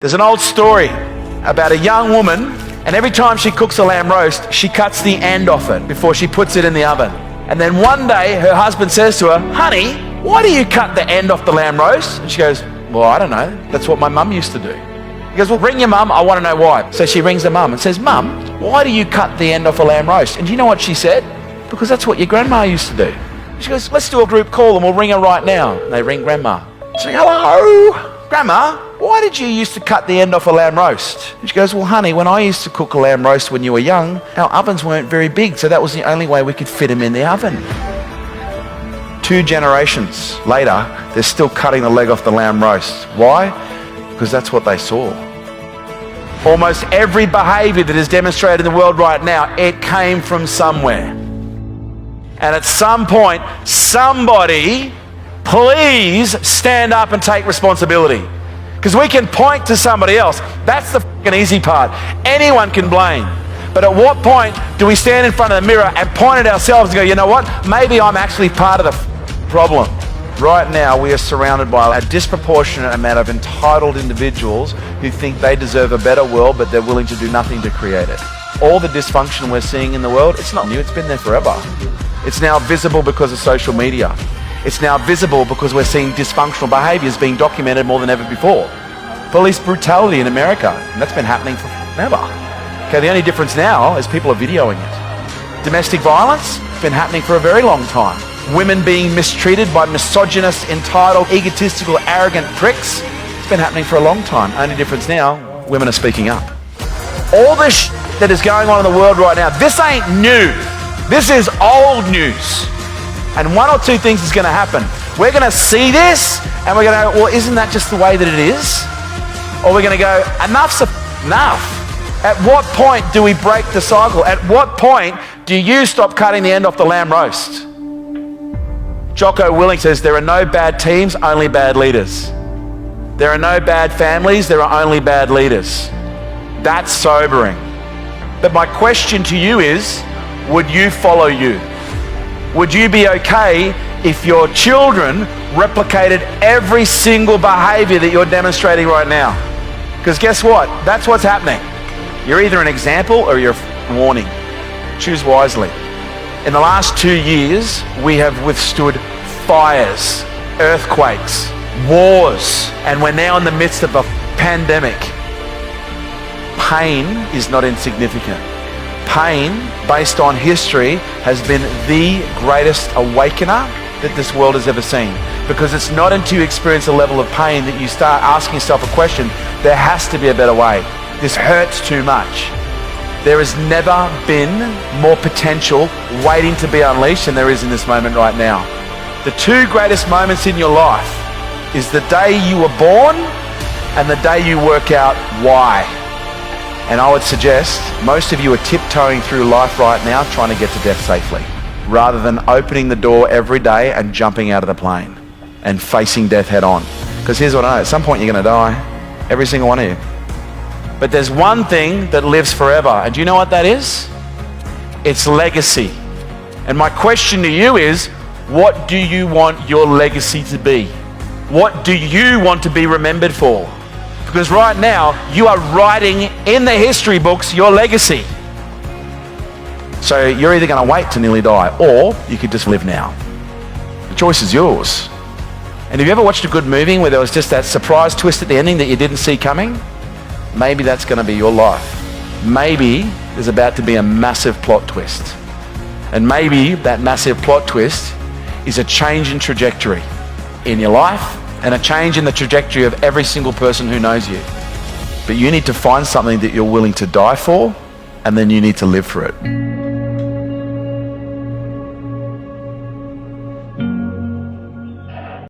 There's an old story about a young woman, and every time she cooks a lamb roast, she cuts the end off it before she puts it in the oven. And then one day her husband says to her, "Honey, why do you cut the end off the lamb roast?" And she goes, "Well, I don't know. That's what my mum used to do." He goes, "Well, ring your mum. I want to know why." So she rings her mum and says, "Mum, why do you cut the end off a lamb roast?" And do you know what she said? "Because that's what your grandma used to do." She goes, "Let's do a group call and we'll ring her right now." And they ring grandma. She's like, "Hello, Grandma, why did you used to cut the end off a lamb roast?" And she goes, "Well, honey, when I used to cook a lamb roast when you were young, our ovens weren't very big, so that was the only way we could fit them in the oven." 2 generations later, they're still cutting the leg off the lamb roast. Why? Because that's what they saw. Almost every behavior that is demonstrated in the world right now, it came from somewhere. And at some point, somebody, please stand up and take responsibility. Because we can point to somebody else. That's the fucking easy part. Anyone can blame. But at what point do we stand in front of the mirror and point at ourselves and go, "You know what? Maybe I'm actually part of the problem." Right now, we are surrounded by a disproportionate amount of entitled individuals who think they deserve a better world, but they're willing to do nothing to create it. All the dysfunction we're seeing in the world, it's not new. It's been there forever. It's now visible because of social media. It's now visible because we're seeing dysfunctional behaviors being documented more than ever before. Police brutality in America, and that's been happening forever. Okay, the only difference now is people are videoing it. Domestic violence, been happening for a very long time. Women being mistreated by misogynist, entitled, egotistical, arrogant pricks, it's been happening for a long time. Only difference now, women are speaking up. All this that is going on in the world right now, this ain't new. This is old news. And one or two things is going to happen. We're going to see this and we're going to go, "Well, isn't that just the way that it is?" Or we're going to go, "Enough's enough." At what point do we break the cycle? At what point do you stop cutting the end off the lamb roast? Jocko Willink says, "There are no bad teams, only bad leaders. There are no bad families, there are only bad leaders." That's sobering. But my question to you is, would you follow you? Would you be okay if your children replicated every single behavior that you're demonstrating right now? Because guess what? That's what's happening. You're either an example or you're a warning. Choose wisely. In the last 2 years, we have withstood fires, earthquakes, wars, and we're now in the midst of a pandemic. Pain is not insignificant. Pain, based on history, has been the greatest awakener that this world has ever seen. Because it's not until you experience a level of pain that you start asking yourself a question, there has to be a better way. This hurts too much. There has never been more potential waiting to be unleashed than there is in this moment right now. The 2 greatest moments in your life is the day you were born and the day you work out why. And I would suggest most of you are tiptoeing through life right now trying to get to death safely, rather than opening the door every day and jumping out of the plane and facing death head on. Because here's what I know, at some point you're going to die, every single one of you. But there's one thing that lives forever, and do you know what that is? It's legacy. And my question to you is, what do you want your legacy to be? What do you want to be remembered for? Because right now, you are writing in the history books your legacy. So you're either going to wait to nearly die, or you could just live now. The choice is yours. And have you ever watched a good movie where there was just that surprise twist at the ending that you didn't see coming? Maybe that's going to be your life. Maybe there's about to be a massive plot twist. And maybe that massive plot twist is a change in trajectory in your life, and a change in the trajectory of every single person who knows you. But you need to find something that you're willing to die for, and then you need to live for it.